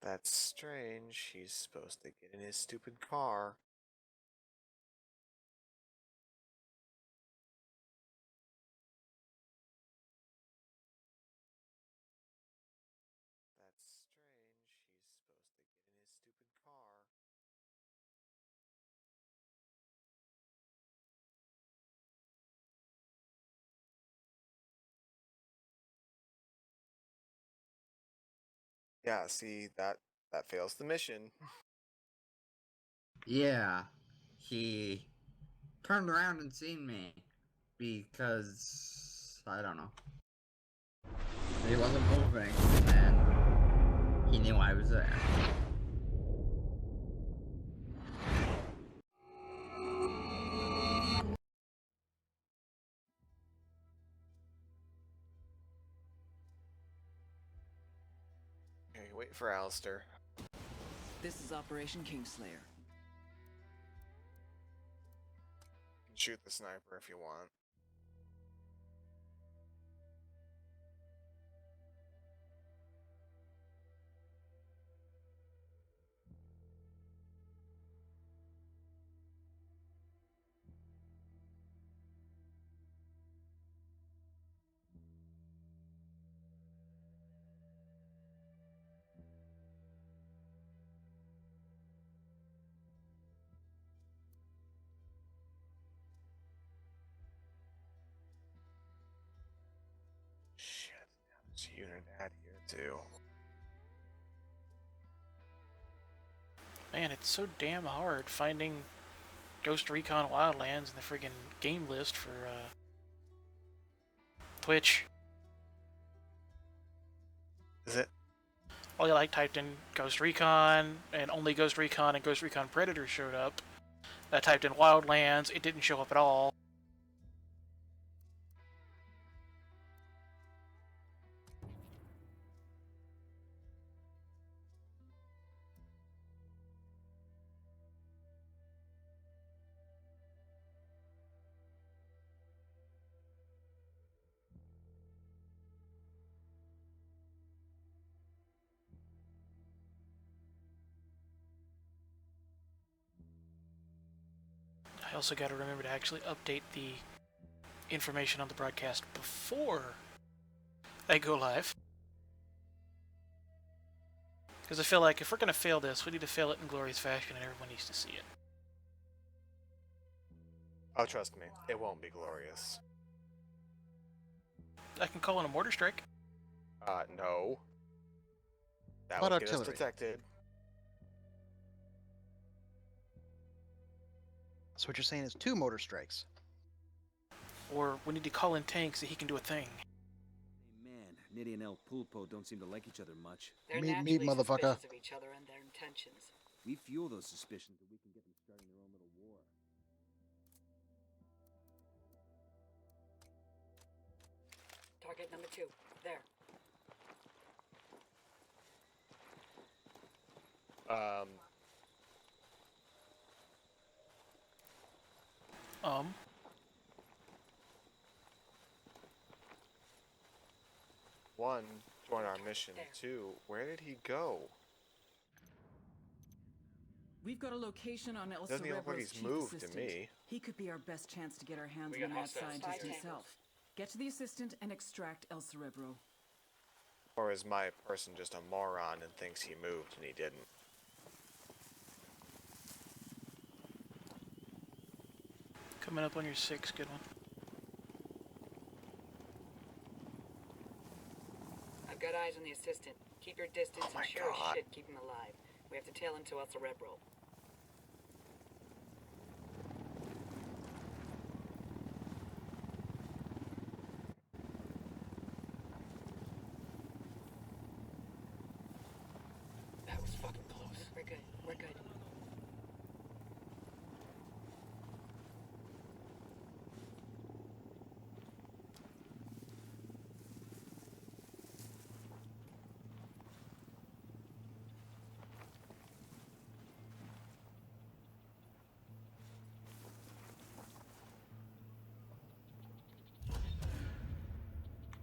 That's strange. He's supposed to get in his stupid car. That's strange. He's supposed to get in his stupid car. Yeah, see, that fails the mission. Yeah, he turned around and seen me because I don't know. He wasn't moving, and he knew I was there. Okay, wait for Alistair. This is Operation Kingslayer. You can shoot the sniper if you want. Shit, there's a unit out here too. Man, it's so damn hard finding Ghost Recon Wildlands in the friggin' game list for Twitch. Is it? Well, I typed in Ghost Recon, and only Ghost Recon and Ghost Recon Predator showed up. I typed in Wildlands, it didn't show up at all. I also got to remember to actually update the information on the broadcast before I go live. Because I feel like if we're going to fail this, we need to fail it in glorious fashion and everyone needs to see it. Oh, trust me, it won't be glorious. I can call in a mortar strike. No. That What would get us artillery? detected. So what you're saying is 2 mortar strikes. Or we need to call in tanks so he can do a thing. Hey man, Nitty and El Pulpo don't seem to like each other much. They're Meet, naturally motherfucker. suspicious of each other and their intentions. We fuel those suspicions and we can get them starting their own little war. Target number 2. There. One, join our mission. 2, where did he go? We've got a location on El Doesn't he look like Cerebro's he's chief moved assistant. to me? He could be our best chance to get our hands We on the got mad hostiles. scientist himself. Get to the assistant and extract El Cerebro. Or is my person just a moron and thinks he moved and he didn't? Coming up on your 6, good one. I've got eyes on the assistant. Keep your distance Oh my and sure God. as shit keep him alive. We have to tail him to El Cerebro. That was fucking close. We're good. We're good.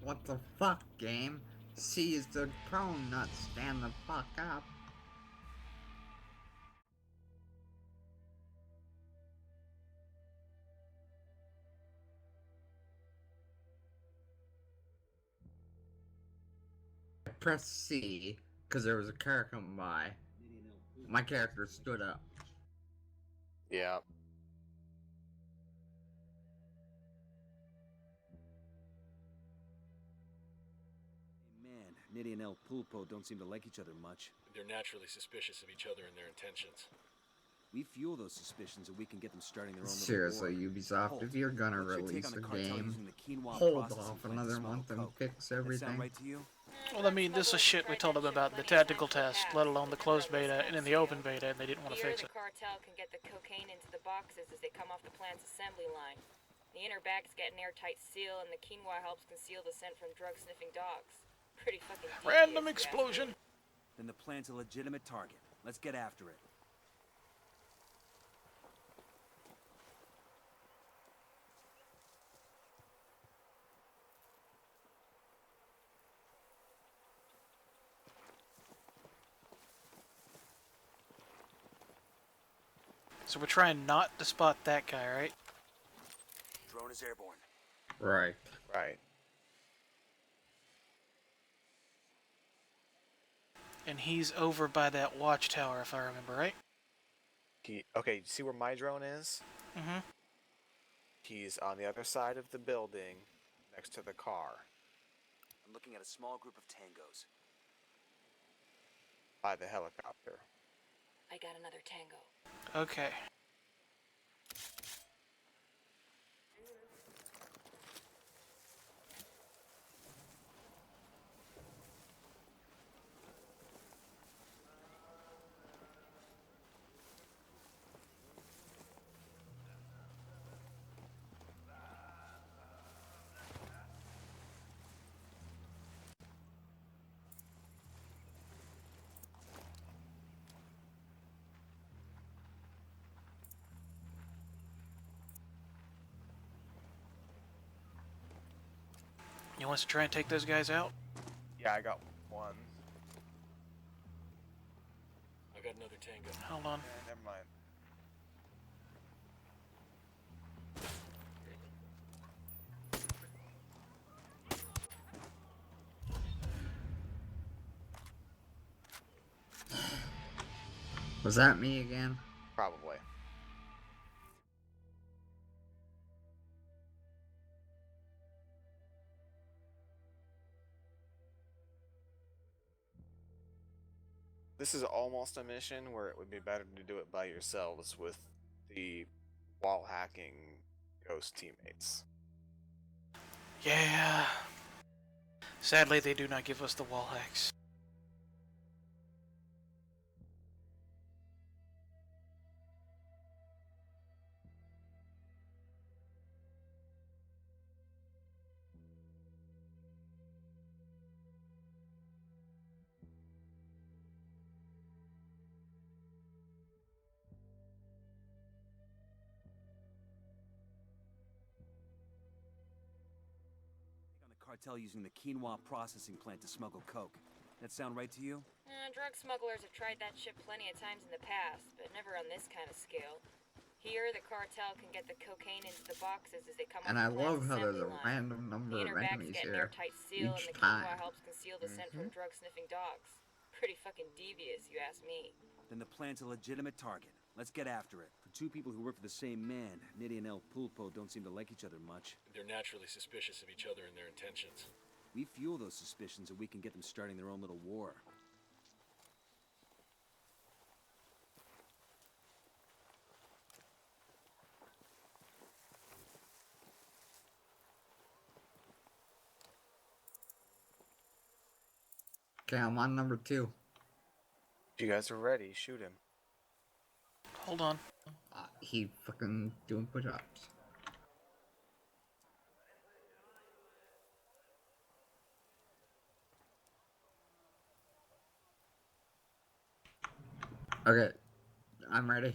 What the fuck, game? C is the prone, not stand the fuck up. pressed C because there was a car coming by. My character stood up. Yeah. Man, Nitty and El Pulpo don't seem to like each other much. They're naturally suspicious of each other and their intentions. We fuel those suspicions and we can get them starting their own little Seriously, war. Ubisoft, Hold. if you're gonna What's your take release on the a cartel game, using the quinoa hold processing off plant to another smuggle month and coke? fix That sound everything. right to you? Well, I mean, this is shit we told them about in the tactical test, let alone the closed beta and in the open beta, and they didn't want to Here, fix the it. cartel can get the cocaine into the boxes as they come off the plant's assembly line. The inner bags get an airtight seal, and the quinoa helps conceal the scent from drug-sniffing dogs. Pretty fucking devious, Random if you ask explosion! me. Then the plant's a legitimate target. Let's get after it. So we're trying not to spot that guy, right? Drone is airborne. Right. Right. And he's over by that watchtower, if I remember right. Okay, you see where my drone is? Mm-hmm. He's on the other side of the building, next to the car, I'm looking at a small group of tangos. by the helicopter. I got another tango. Okay. You want us to try and take those guys out? Yeah, I got one. I got another tango. Hold on. Never mind. Was that me again? Probably. This is almost a mission where it would be better to do it by yourselves with the wall hacking ghost teammates. Yeah. Sadly, they do not give us the wall hacks. On the cartel using the quinoa processing plant to smuggle coke. That sound right to you? Drug smugglers have tried that shit plenty of times in the past, but never on this kind of scale. Here, the cartel can get the cocaine into the boxes as they come And off I the plant's love how there's assembly a line. random number The of inner bags enemies get an here airtight seal, and each the quinoa time. helps conceal the scent from drug-sniffing dogs. Pretty fucking devious, you ask me. Then the plant's a legitimate target. Let's get after it. For two people who work for the same man, Nitty and El Pulpo don't seem to like each other much. They're naturally suspicious of each other and their intentions. We fuel those suspicions and we can get them starting their own little war. Okay, I'm on number 2. If you guys are ready, shoot him. Hold on. He fucking doing push-ups. Okay, I'm ready.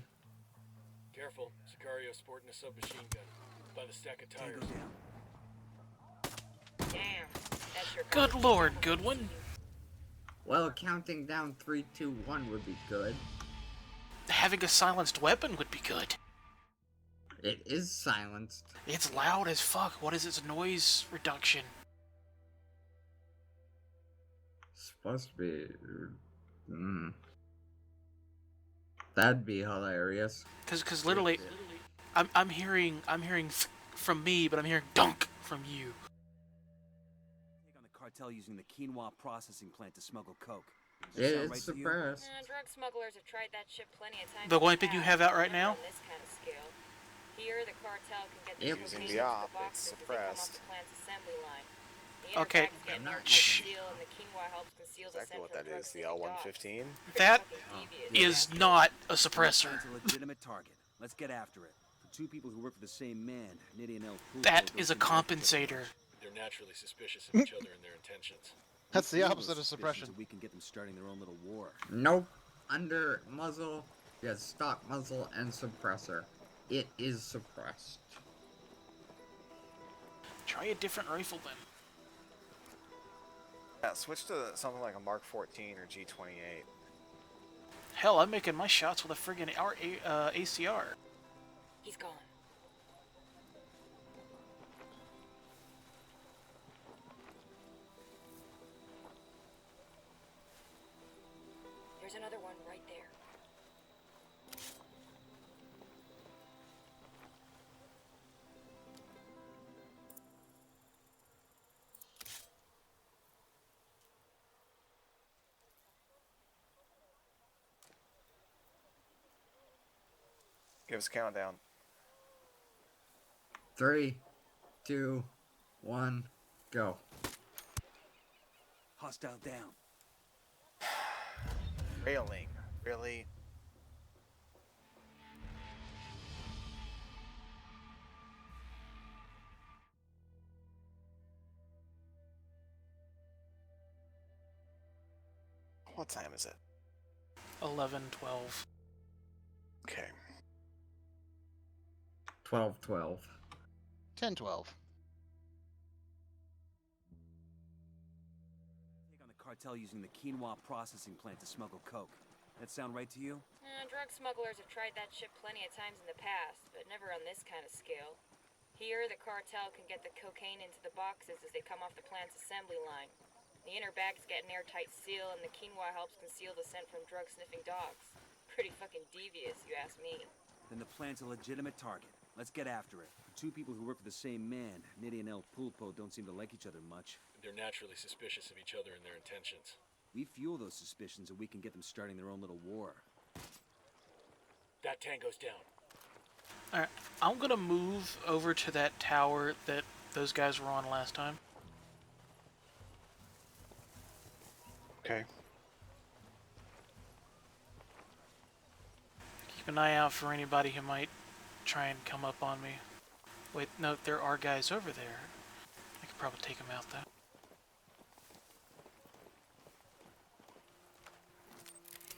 Careful, Sicario's sporting a submachine gun. By the stack of Tango tires. down. Damn, that's your Good lord, Goodwin. Well, counting down 3, 2, 1 would be good. Having a silenced weapon would be good. It is silenced. It's loud as fuck. What is its noise reduction? supposed to be. That'd be hilarious. Cause literally, I'm hearing from me, but I'm hearing dunk from you. Take on the cartel using the quinoa processing plant to smuggle coke. Does that Yeah, sound it's right to you? suppressed. Drug smugglers have tried that shit plenty of times. The in only thing you past, have out but right never now? on this kind of scale. Here, the cartel can get the Yep. cocaine Using into the op, the it's boxes as they come off suppressed. the plant's assembly line. The inner Okay. bags get an Not airtight Shh. seal, and the quinoa helps conceal the Exactly scent what from that is. The drug-sniffing dogs. L115. Pretty That fucking devious, is yeah. not a The suppressor. plant's a legitimate target. Let's get after it. For two people who work for the same man, Nitty and El Pulpo That don't is a seem to like each other compensator. much. They're naturally suspicious of each other and their intentions. That's We the fuel opposite those of suspicions suppression. so we can get them starting their own little war. Nope. Under muzzle, you have stock muzzle and suppressor. It is suppressed. Try a different rifle then. Yeah, switch to something like a Mark 14 or G28. Hell, I'm making my shots with a friggin' ACR. He's gone. There's another one right there. Give us a countdown. 3, 2, 1, go. Hostile down. Railing. Really? What time is it? 11:12. Okay. 12, 12. 10, 12. Take on the cartel using the quinoa processing plant to smuggle coke. That sound right to you? Drug smugglers have tried that shit plenty of times in the past, but never on this kind of scale. Here, the cartel can get the cocaine into the boxes as they come off the plant's assembly line. The inner bags get an airtight seal, and the quinoa helps conceal the scent from drug-sniffing dogs. Pretty fucking devious, you ask me. Then the plant's a legitimate target. Let's get after it. For two people who work for the same man, Nitty and El Pulpo don't seem to like each other much. They're naturally suspicious of each other and their intentions. We fuel those suspicions so we can get them starting their own little war. That tango's down. Alright, I'm gonna move over to that tower that those guys were on last time. Okay. Keep an eye out for anybody who might try and come up on me. Wait, no, there are guys over there. I could probably take them out though.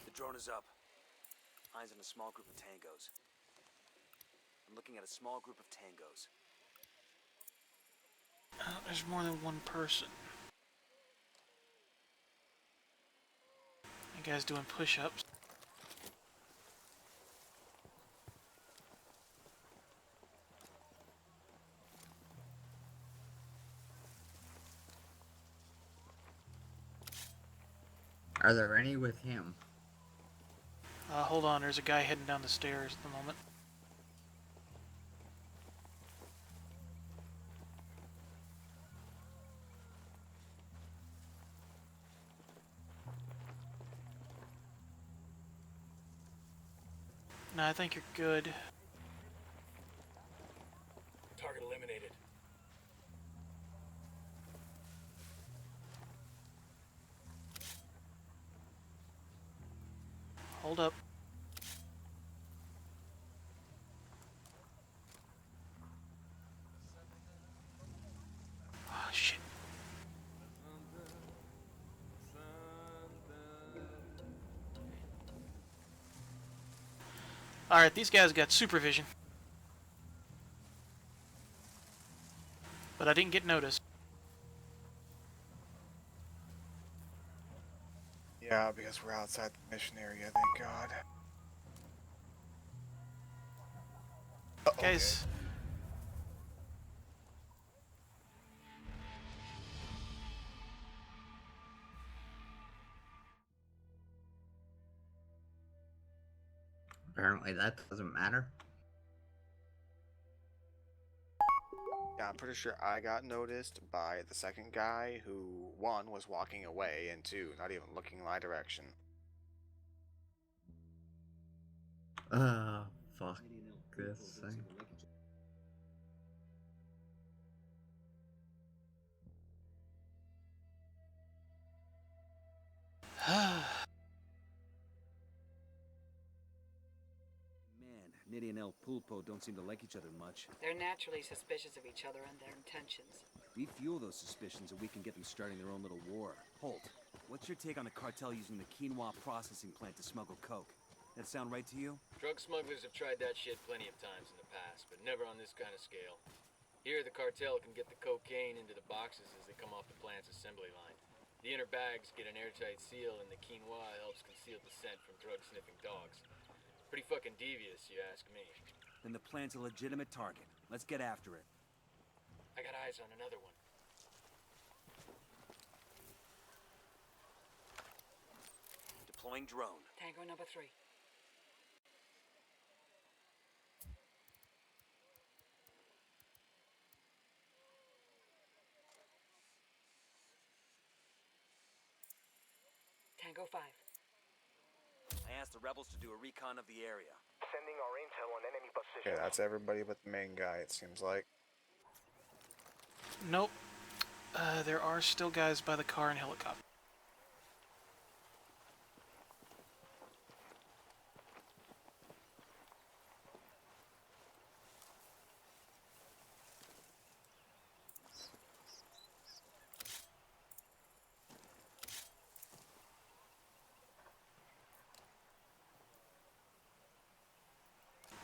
The drone is up. Eyes on a small group of tangos. I'm looking at a small group of tangos. There's more than one person. You guys doing push-ups? Are there any with him? Hold on, there's a guy heading down the stairs at the moment. No, I think you're good. Target eliminated. Hold up. Oh, shit. Alright, these guys got supervision. But I didn't get noticed. Yeah, because we're outside the mission area, thank God. Guys, Apparently that doesn't matter. Yeah, I'm pretty sure I got noticed by the second guy who, one, was walking away, and two, not even looking my direction. Fuck this thing. Man, Nitty and El Pulpo don't seem to like each other much. They're naturally suspicious of each other and their intentions. We fuel those suspicions and we can get them starting their own little war. Holt, what's your take on the cartel using the quinoa processing plant to smuggle coke? That sound right to you? Drug smugglers have tried that shit plenty of times in the past, but never on this kind of scale. Here, the cartel can get the cocaine into the boxes as they come off the plant's assembly line. The inner bags get an airtight seal, and the quinoa helps conceal the scent from drug-sniffing dogs. Pretty fucking devious, you ask me. Then the plant's a legitimate target. Let's get after it. I got eyes on another one. Deploying drone. Tango number 3. Tango 5. I asked the rebels to do a recon of the area. Sending our intel on enemy position. Okay, that's everybody but the main guy, it seems like. Nope. There are still guys by the car and helicopter.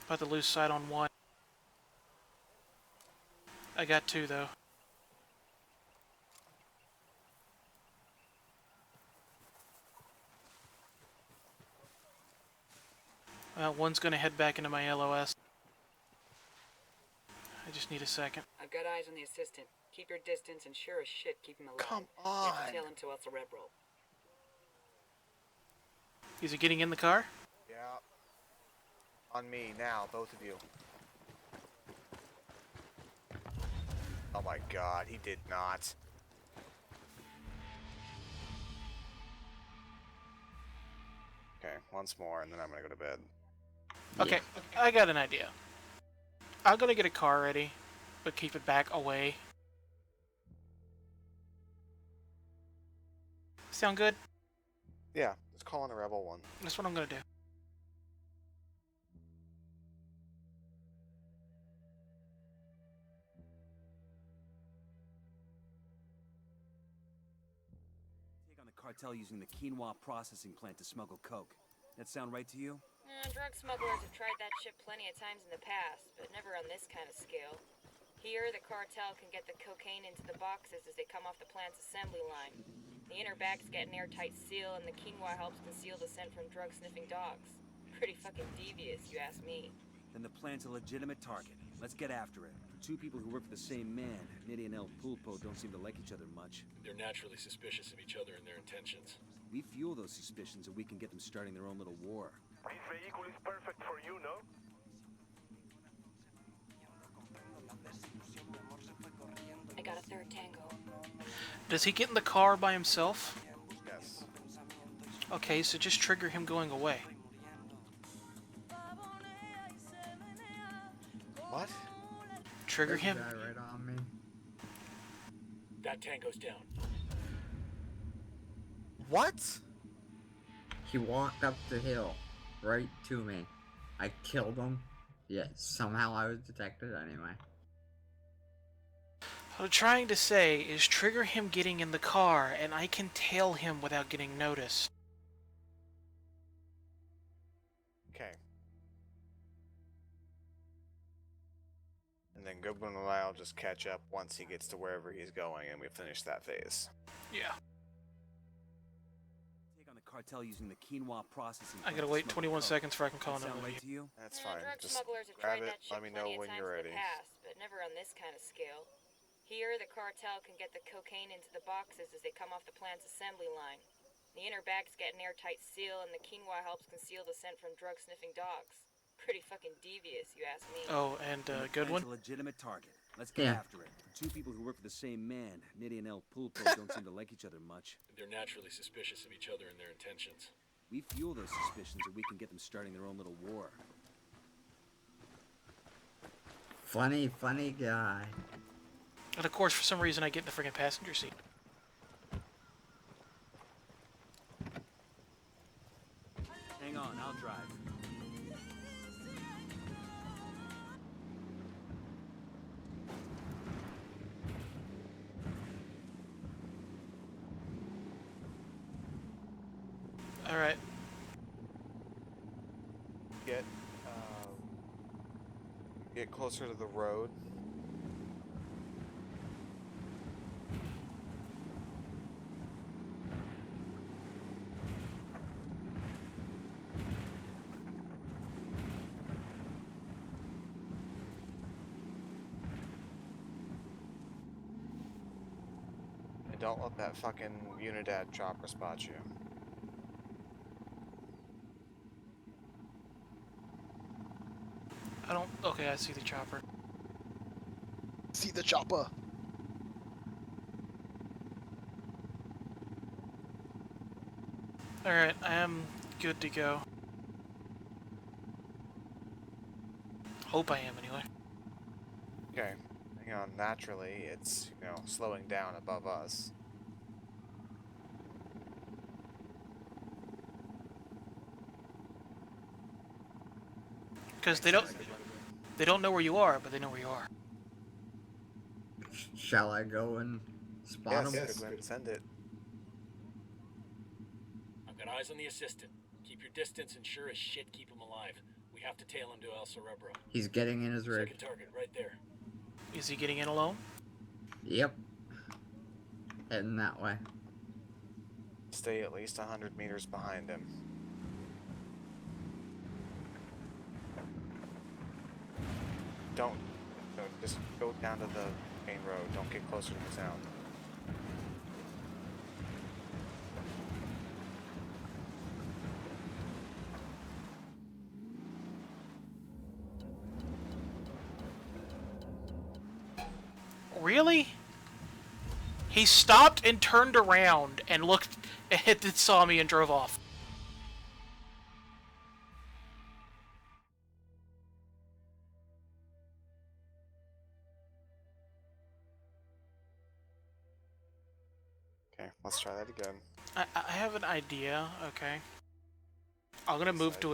About to lose sight on one. I got 2 though. One's gonna head back into my LOS. I just need a second. I've got eyes on the assistant. Keep your distance and sure as shit keep him alive. Come You have on! to tail him to El Cerebro. Is he getting in the car? Yeah. On me, now, both of you. Oh my god, he did not. Okay, once more, and then I'm gonna go to bed. Okay, I got an idea. I'm gonna get a car ready, but keep it back away. Sound good? Yeah, let's call in a rebel one. That's what I'm gonna do. Take on the cartel using the quinoa processing plant to smuggle coke. That sound right to you? Drug smugglers have tried that shit plenty of times in the past, but never on this kind of scale. Here, the cartel can get the cocaine into the boxes as they come off the plant's assembly line. The inner bags get an airtight seal, and the quinoa helps conceal the scent from drug-sniffing dogs. Pretty fucking devious, you ask me. Then the plant's a legitimate target. Let's get after it. Two people who work for the same man, Nitty and El Pulpo, don't seem to like each other much. They're naturally suspicious of each other and their intentions. We fuel those suspicions and we can get them starting their own little war. This vehicle is perfect for you, no? I got a third tango. Does he get in the car by himself? Yes. Okay, so just trigger him going away. What? Trigger There's a him. guy right on me. That tango's down. What? He walked up the hill, right to me. I killed him. Yet somehow I was detected anyway. What I'm trying to say is trigger him getting in the car, and I can tail him without getting noticed. Okay. And then Goodwin and I'll just catch up once he gets to wherever he's going and we finish that phase. Yeah. Take on the cartel using the quinoa processing I plant gotta to wait smuggle 21 coke. seconds before I can call That an sound right overview. to you? That's fine. Drug Just smugglers have grab tried it, that shit let me know plenty of when times you're in ready. the past, but never on this kind of scale. Here, the cartel can get the cocaine into the boxes as they come off the plant's assembly line. The The inner bags get an airtight seal, and the quinoa helps conceal the scent from drug-sniffing dogs. Pretty fucking devious, you ask me. Oh, and Then the good one. plant's a legitimate target. Let's get Yeah. after it. For two people who work for the same man, Nitty and El Pulpo don't seem to like each other much. They're naturally suspicious of each other and their intentions. We fuel those suspicions so we can get them starting their own little war. Funny guy. And of course, for some reason, I get in the freaking passenger seat. Hang on, I'll drive. All right. Get closer to the road. And don't let that fucking Unidad chopper spot you. I don't. Okay, I see the chopper. See the chopper. All right, I am good to go. Hope I am anyway. Okay, hang on. Naturally, it's, you know, slowing down above us. Because they don't know where you are, but they know where you are. Shall I go and spot him? Yes, go ahead and send it. I've got eyes on the assistant. Keep your distance and sure as shit keep him alive. We have to tail him to El Cerebro. He's getting in his rig. Second target, right there. Is he getting in alone? Yep. Heading that way. Stay at least 100 meters behind him. Don't just go down to the main road. Don't get closer to the town. Really? He stopped and turned around and looked and saw me and drove off. Okay, let's try that again. I have an idea. Okay. I'm gonna move to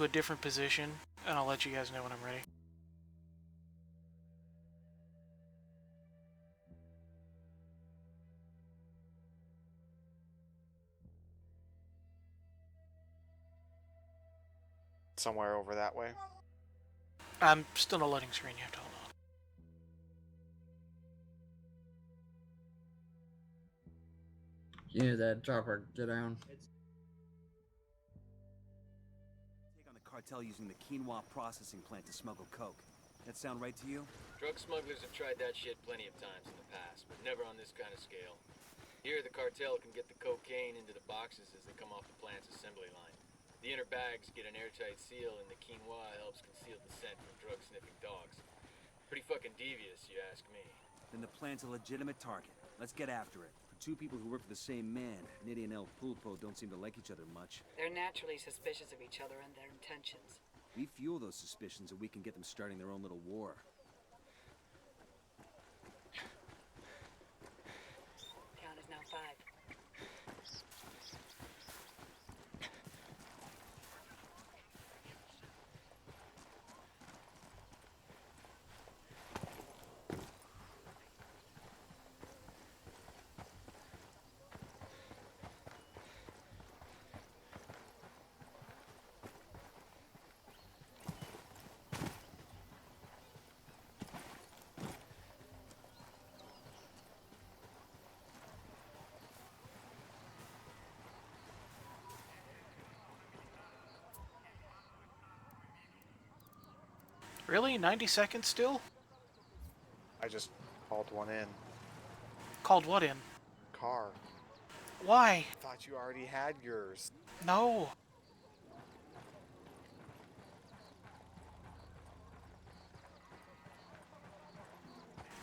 a different position, and I'll let you guys know when I'm ready. Somewhere over that way. I'm still in a loading screen. You have to hold on. You need that chopper. Get down. Take on the cartel using the quinoa processing plant to smuggle coke. That sound right to you? Drug smugglers have tried that shit plenty of times in the past, but never on this kind of scale. Here, the cartel can get the cocaine into the boxes as they come off the plant's assembly line. The inner bags get an airtight seal, and the quinoa helps conceal the scent from drug-sniffing dogs. Pretty fucking devious, you ask me. Then the plant's a legitimate target. Let's get after it. For two people who work for the same man, Nitty and El Pulpo don't seem to like each other much. They're naturally suspicious of each other and their intentions. We fuel those suspicions so we can get them starting their own little war. Count is now 5. Really? 90 seconds still? I just called one in. Called what in? Car. Why? I thought you already had yours. No.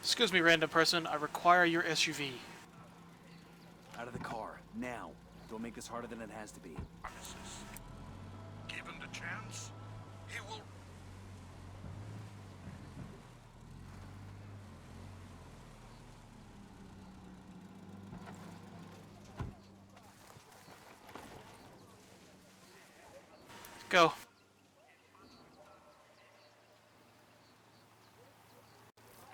Excuse me, random person. I require your SUV. Out of the car, now. Don't make this harder than it has to be. Given the chance, he will. Go.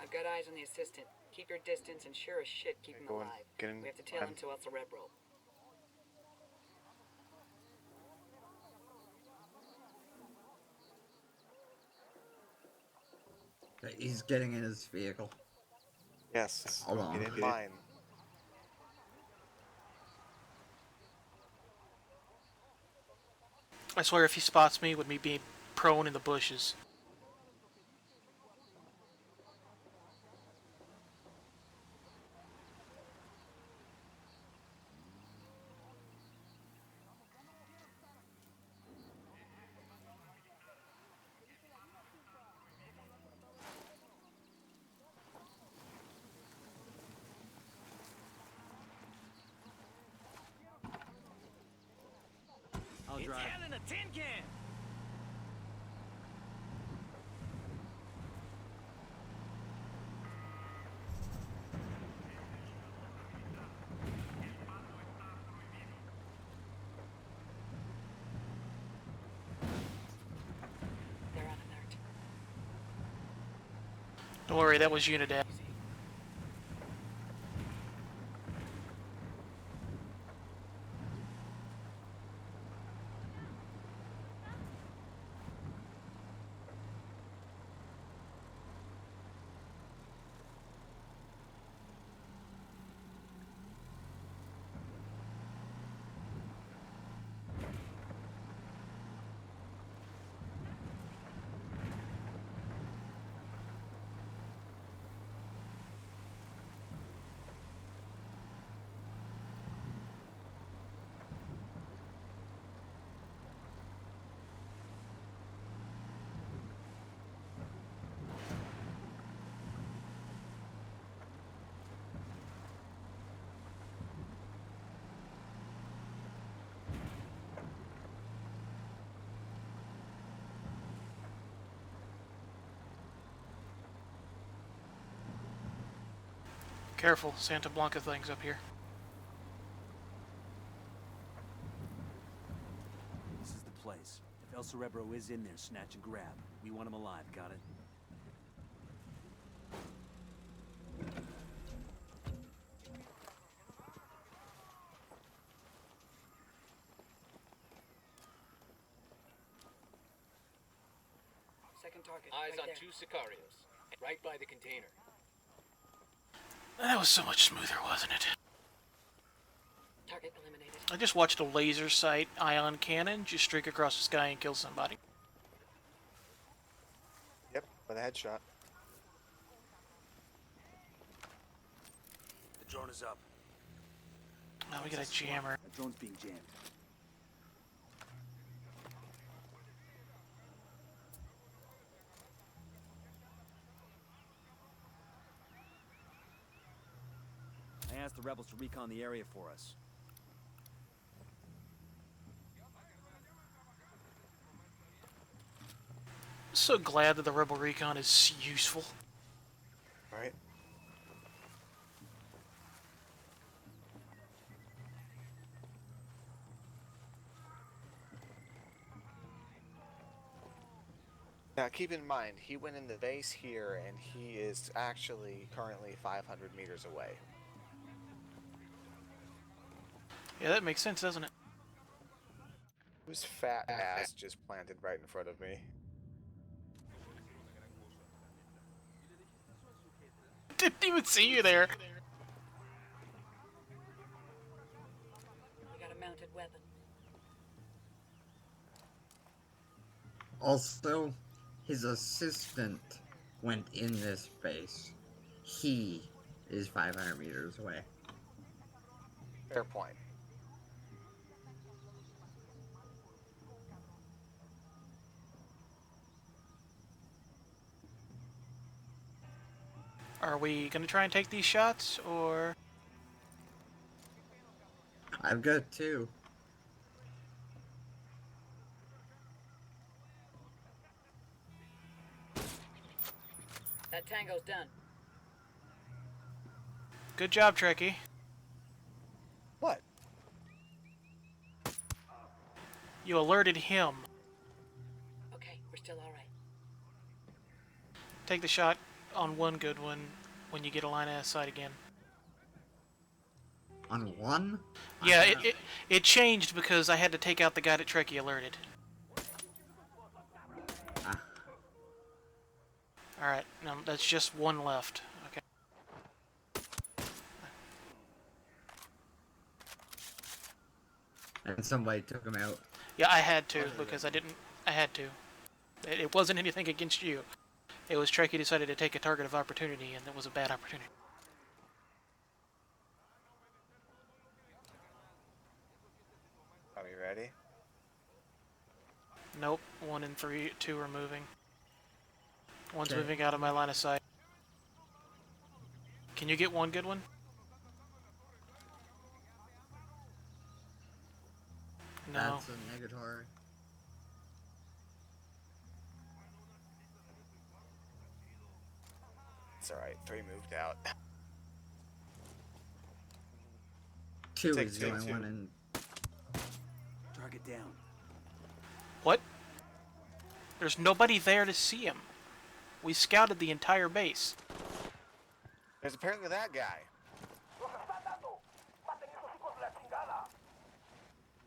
I've got eyes on the assistant. Keep your distance and sure as shit keep him Go in, alive. get in We have to tail line. him to El Cerebro. Okay, he's getting in his vehicle. Yes. Hold on. Get in line. I swear if he spots me with me being prone in the bushes. I'll drive. in a tin can! They're on alert. Don't worry, that was Unidad. Careful, Santa Blanca things up here. This is the place. If El Cerebro is in there, snatch and grab. We want him alive, got it? Second target. Eyes right on there. 2 Sicarios, right by the container. That was so much smoother, wasn't it? Target eliminated. I just watched a laser sight ion cannon just streak across the sky and kill somebody. Yep, with a headshot. The drone is up. Now we got a jammer. The drone's being jammed. I asked the rebels to recon the area for us. So glad that the Rebel Recon is useful. Right? Now keep in mind, he went in the base here and he is actually currently 500 meters away. Yeah, that makes sense, doesn't it? Whose fat ass just planted right in front of me? Didn't even see you there. We got a mounted weapon. Also, his assistant went in this base. He is 500 meters away. Fair point. Are we gonna try and take these shots, or... I've got 2. That tango's done. Good job, Trekkie. What? You alerted him. Okay, we're still alright. Take the shot on one good one when you get a line of sight again. On 1? Yeah, it changed because I had to take out the guy that Trekkie alerted. Ah. Alright, now that's just one left. Okay. And somebody took him out. Yeah, I had to because I had to. It wasn't anything against you. It was Trekkie decided to take a target of opportunity, and it was a bad opportunity. Are we ready? Nope, 1 and 3, 2 are moving. One's Okay. moving out of my line of sight. Can you get one good one? No. That's a negatory. It's alright. 3 moved out. 2 Take is two, the only two. one in. Target down. What? There's nobody there to see him. We scouted the entire base. There's apparently that guy.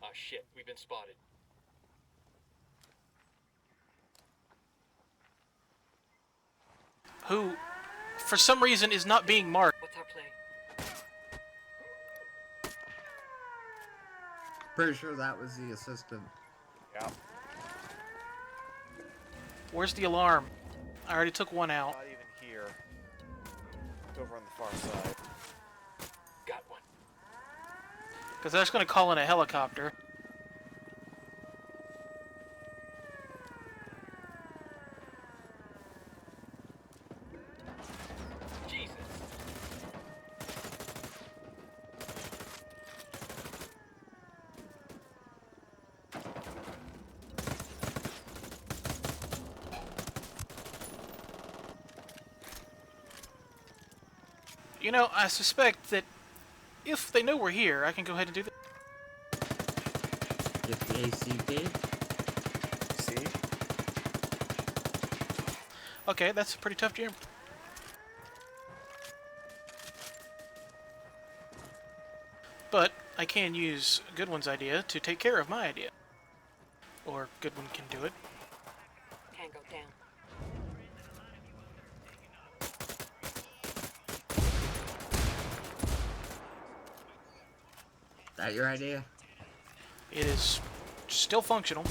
Oh shit, we've been spotted. Who, for some reason, is not being marked. What's our play? Pretty sure that was the assistant. Yep. Where's the alarm? I already took one out. Not even here. It's over on the far side. Got one. Because I was going to call in a helicopter. Jesus. You know, I suspect that if they know we're here, I can go ahead and do that. Get the ACP. See? Okay, that's a pretty tough jam. But I can use Goodwin's idea to take care of my idea. Or Goodwin can do it. Tango down. That your idea? It is still functional.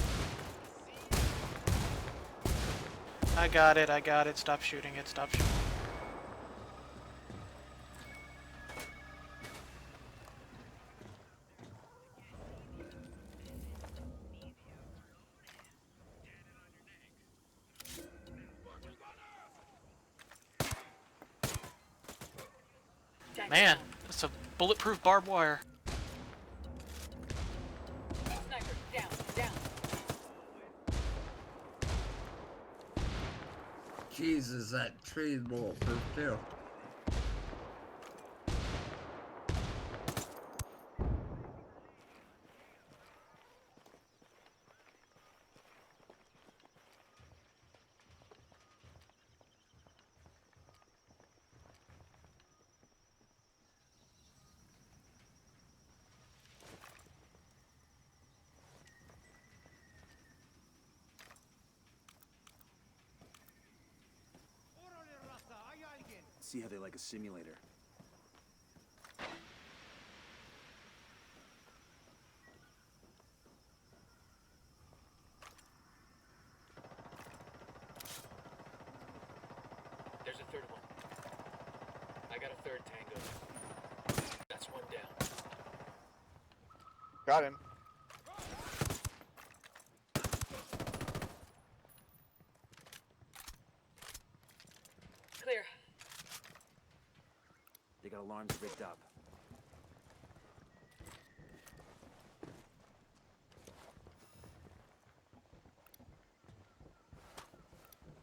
I got it, stop shooting it, stop shooting. Tango Man, down. that's a bulletproof barbed wire. Sniper, down, down. Jesus, that tree's bulletproof too. See how they like a simulator. There's a third one. I got a third tango. That's one down. Got him. Clear. Got alarms rigged up.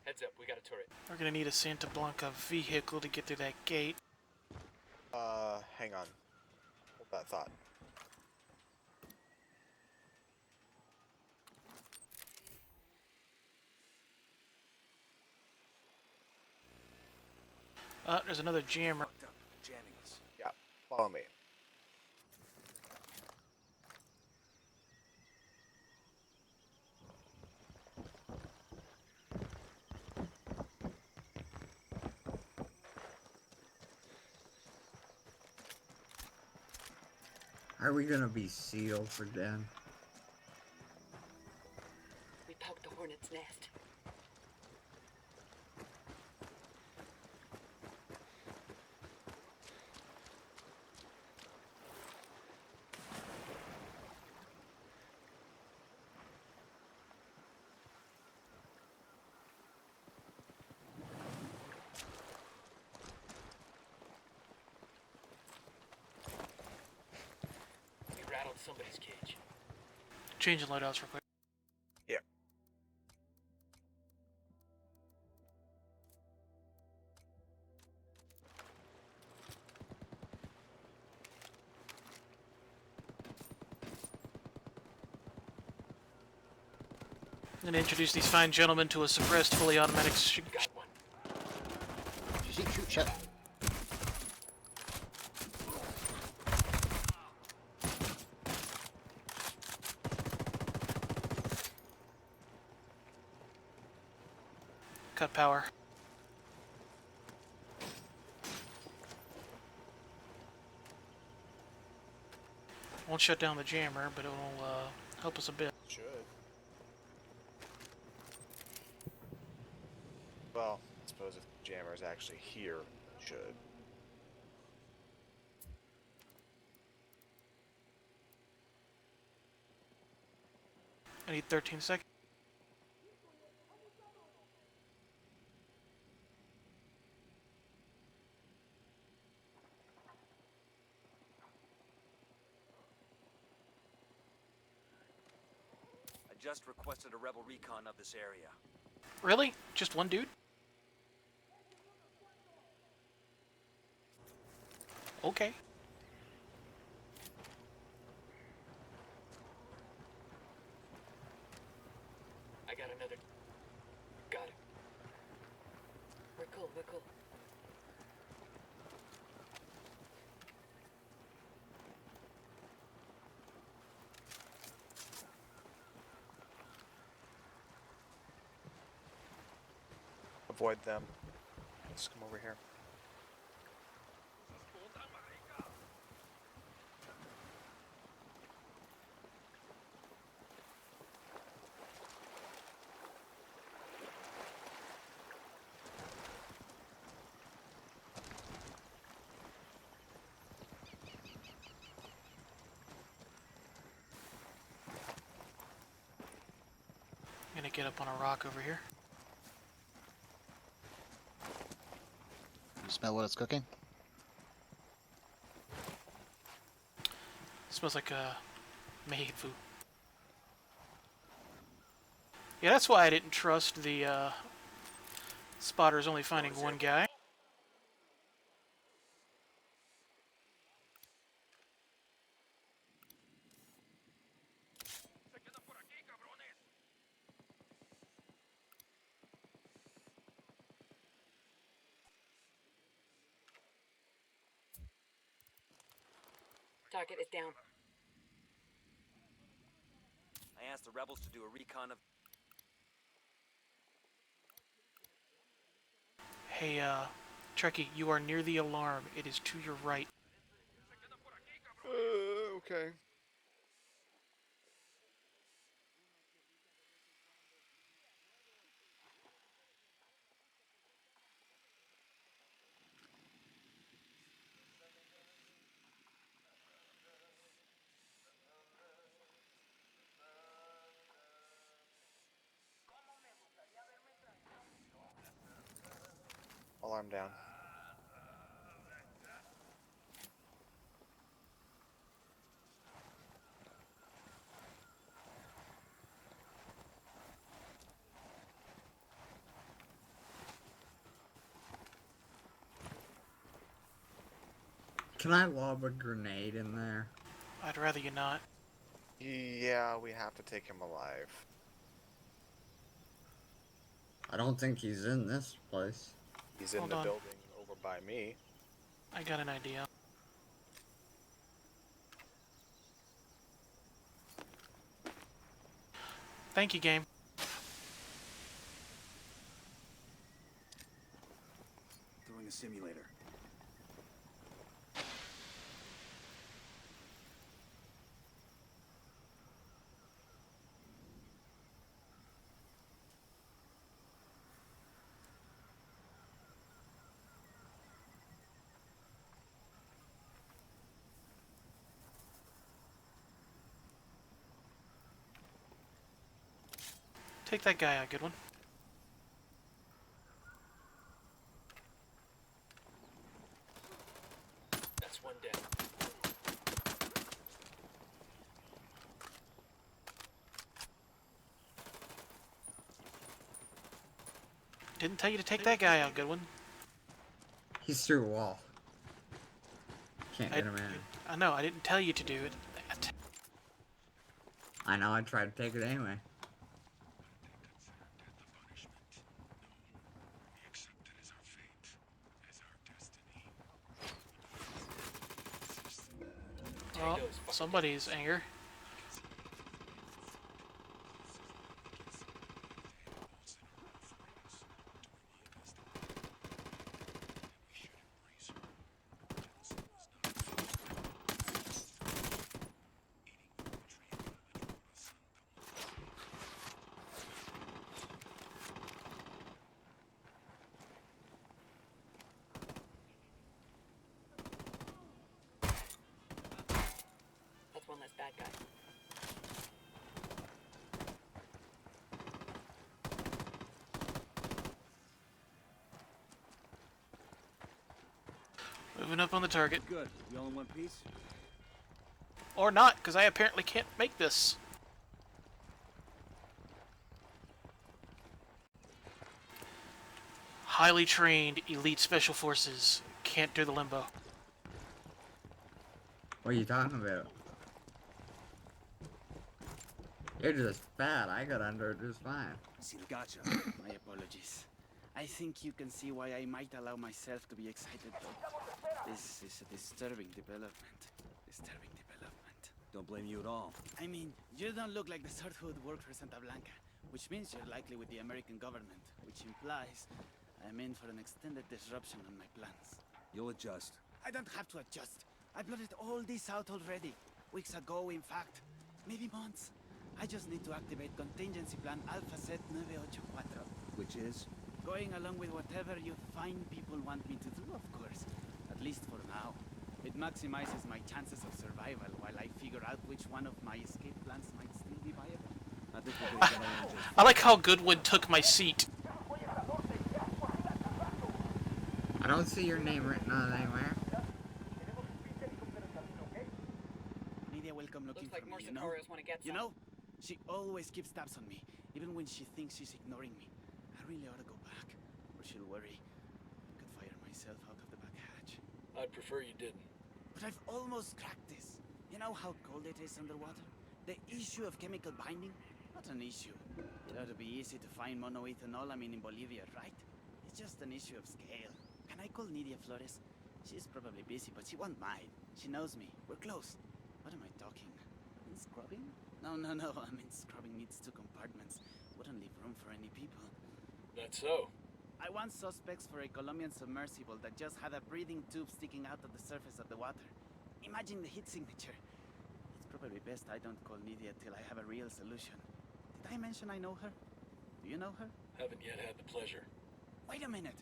Heads up, we got a turret. We're gonna need a Santa Blanca vehicle to get through that gate. Hang on. Hold that thought. There's another jammer. Fucked up. Jamming us. Yeah, follow me. Are we gonna be seals again? We poked the hornet's nest. We rattled somebody's cage. Changing loadouts real quick. Yeah. I'm gonna introduce these fine gentlemen to a suppressed fully automatic Got one. Shoot, shoot, shut. cut power. Won't shut down the jammer, but it will help us a bit. Should. Well, I suppose if the jammer is actually here, it should. I need 13 seconds. I just requested a rebel recon of this area. Really? Just one dude? Okay. I got another. Got him. We're cool, we're cool. Avoid them. Just come over here. I'm gonna get up on a rock over here. You smell what it's cooking? Smells like made food. Yeah, that's why I didn't trust the spotters only finding one guy. Target is down. I asked the rebels to do a recon of. Hey, Trekkie, you are near the alarm. It is to your right. Okay. Alarm down. Can I lob a grenade in there? I'd rather you not. Yeah, we have to take him alive. I don't think he's in this place. He's in Hold the on. building over by me. I got an idea. Thank you, game. Throwing a simulator. Take that guy out, good one. That's one down. Didn't tell you to take that guy out, good one. He's through a wall. Can't get him in. I know, I didn't tell you to do it. That. I know, I tried to take it anyway. Oh, somebody's anger. That's one less bad guy. Moving up on the target. Good. We all in one piece? Or not, because I apparently can't make this. Highly trained elite special forces can't do the limbo. What are you talking about? You're just fat. I got under it just fine. See, gotcha. My apologies. I think you can see why I might allow myself to be excited, though. This is a disturbing development. Disturbing development. Don't blame you at all. I mean, you don't look like the sort who would work for Santa Blanca, which means you're likely with the American government, which implies I'm in for an extended disruption on my plans. You'll adjust. I don't have to adjust. I blotted all this out already. Weeks ago, in fact. Maybe months. I just need to activate contingency plan Alpha Set 984. Which is? Going along with whatever you fine people want me to do, of course. At least for now. It maximizes my chances of survival while I figure out which one of my escape plans might still be viable. I think we're gonna get on just... I like how Goodwood took my seat. I don't see your name written on it anywhere. Lydia will come looking Looks like for more me, you know? Sicarios want to get some. You know, she always keeps tabs on me, even when she thinks she's ignoring me. I really ought to go back, or she'll worry. I could fire myself out of the back hatch. I'd prefer you didn't. But I've almost cracked this. You know how cold it is underwater? The issue of chemical binding? Not an issue. It ought to be easy to find monoethanolamine in Bolivia, right? It's just an issue of scale. Can I call Nidia Flores? She's probably busy, but she won't mind. She knows me. We're close. What am I talking? In scrubbing? No. I mean, scrubbing needs 2 compartments. Wouldn't leave room for any people. That's so. I want suspects for a Colombian submersible that just had a breathing tube sticking out of the surface of the water. Imagine the heat signature. It's probably best I don't call Nidia till I have a real solution. Did I mention I know her? Do you know her? Haven't yet had the pleasure. Wait a minute.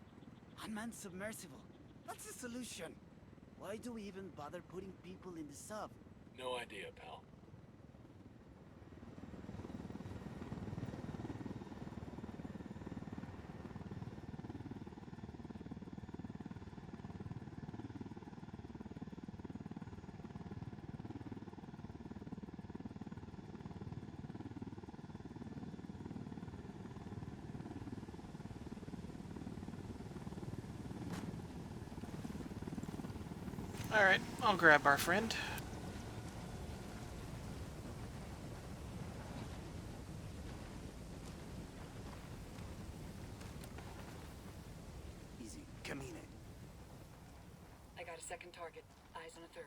Unmanned submersible. That's the solution. Why do we even bother putting people in the sub? No idea, pal. Alright, I'll grab our friend. Easy. Camine. I got a second target. Eyes on a third.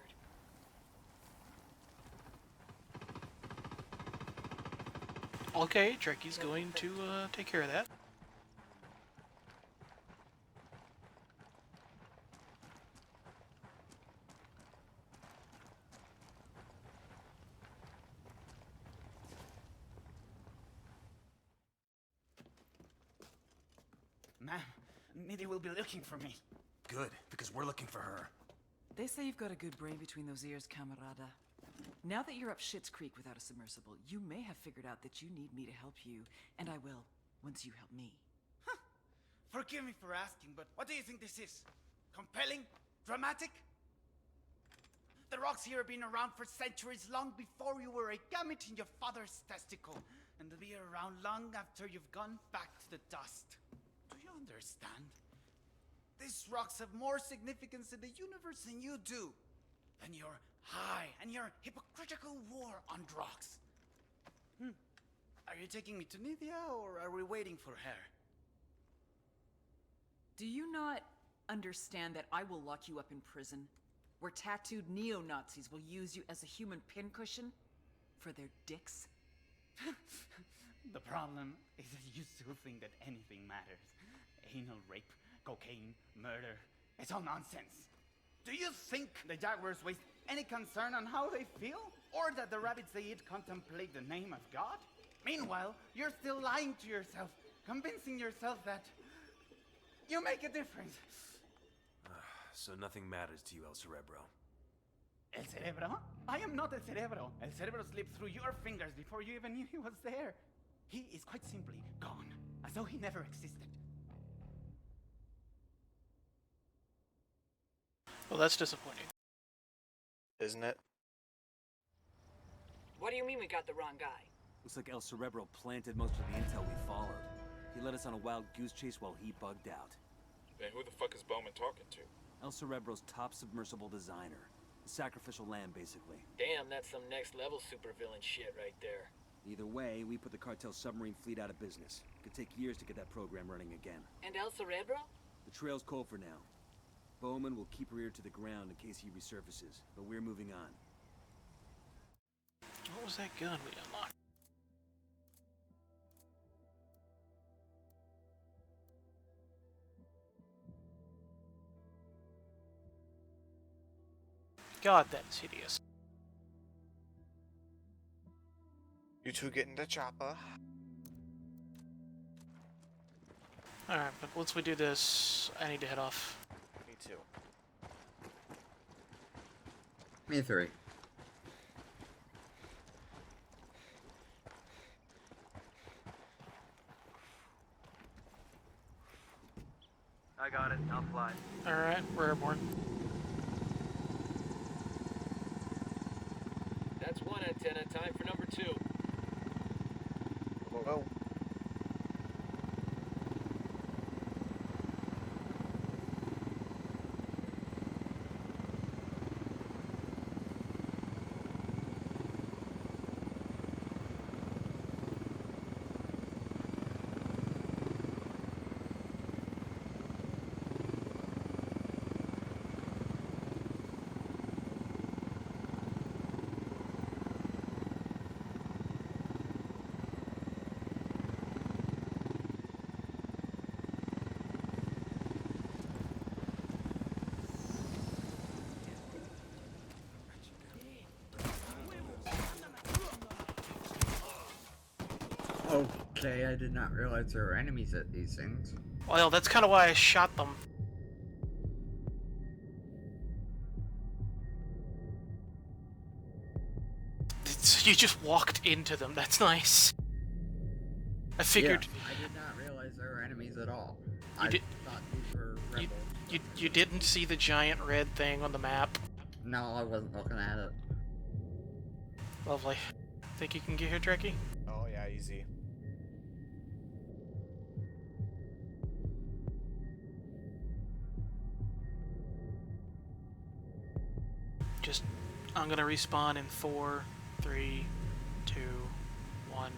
Okay, Trekky's going to take care of that. Ma'am, Nidhi will be looking for me. Good, because we're looking for her. They say you've got a good brain between those ears, camarada. Now that you're up Schitt's Creek without a submersible, you may have figured out that you need me to help you, and I will, once you help me. Huh. Forgive me for asking, but what do you think this is? Compelling? Dramatic? The rocks here have been around for centuries, long before you were a gamete in your father's testicle, and they'll be around long after you've gone back to the dust. Do you understand? These rocks have more significance in the universe than you do, than your high and your hypocritical war on rocks. Are you taking me to Nithya, or are we waiting for her? Do you not understand that I will lock you up in prison, where tattooed neo-Nazis will use you as a human pincushion for their dicks? The problem is that you still think that anything matters. Anal rape, cocaine, murder, it's all nonsense. Do you think the jaguars waste any concern on how they feel? Or that the rabbits they eat contemplate the name of God? Meanwhile, you're still lying to yourself, convincing yourself that you make a difference. So nothing matters to you, El Cerebro. El Cerebro? I am not El Cerebro. El Cerebro slipped through your fingers before you even knew he was there. He is quite simply gone, as though he never existed. Well, that's disappointing. Isn't it? What do you mean we got the wrong guy? Looks like El Cerebro planted most of the intel we followed. He led us on a wild goose chase while he bugged out. Then who the fuck is Bowman talking to? El Cerebro's top submersible designer. The sacrificial lamb, basically. Damn, that's some next level supervillain shit right there. Either way, we put the cartel submarine fleet out of business. Could take years to get that program running again. And El Cerebro? The trail's cold for now. Bowman will keep her ear to the ground in case he resurfaces, but we're moving on. What was that gun we unlocked? God, that's hideous. You two get in the chopper. Alright, but once we do this, I need to head off. Me too. Me three. I got it. I'll fly. Alright, we're airborne. That's one antenna. Time for number two. Oh. Okay, I did not realize there were enemies at these things. Well, that's kind of why I shot them. You just walked into them. That's nice. I figured. Yeah, I did not realize there were enemies at all. You I did- thought these were rebels. You didn't see the giant red thing on the map. No, I wasn't looking at it. Lovely. Think you can get here, Trekkie? Oh yeah, easy. I'm gonna respawn in 4, 3, 2, 1.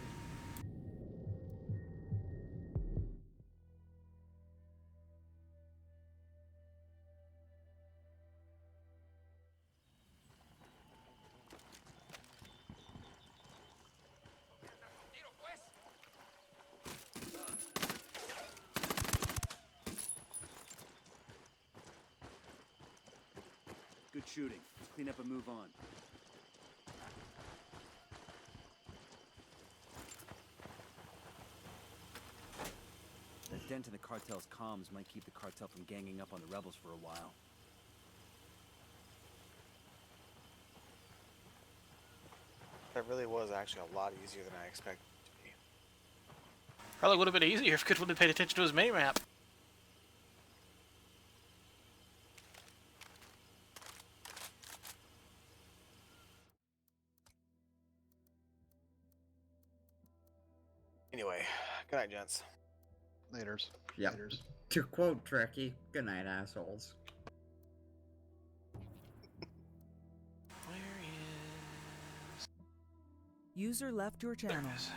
Good shooting. Let's clean up and move on. That dent in the cartel's comms might keep the cartel from ganging up on the rebels for a while. That really was actually a lot easier than I expected it to be. Probably would have been easier if Good would have paid attention to his mini-map. Anyway, good night, gents. Laters. Yep. Laters. To quote Trekkie, good night, assholes. Where is... User left your channel. There it is.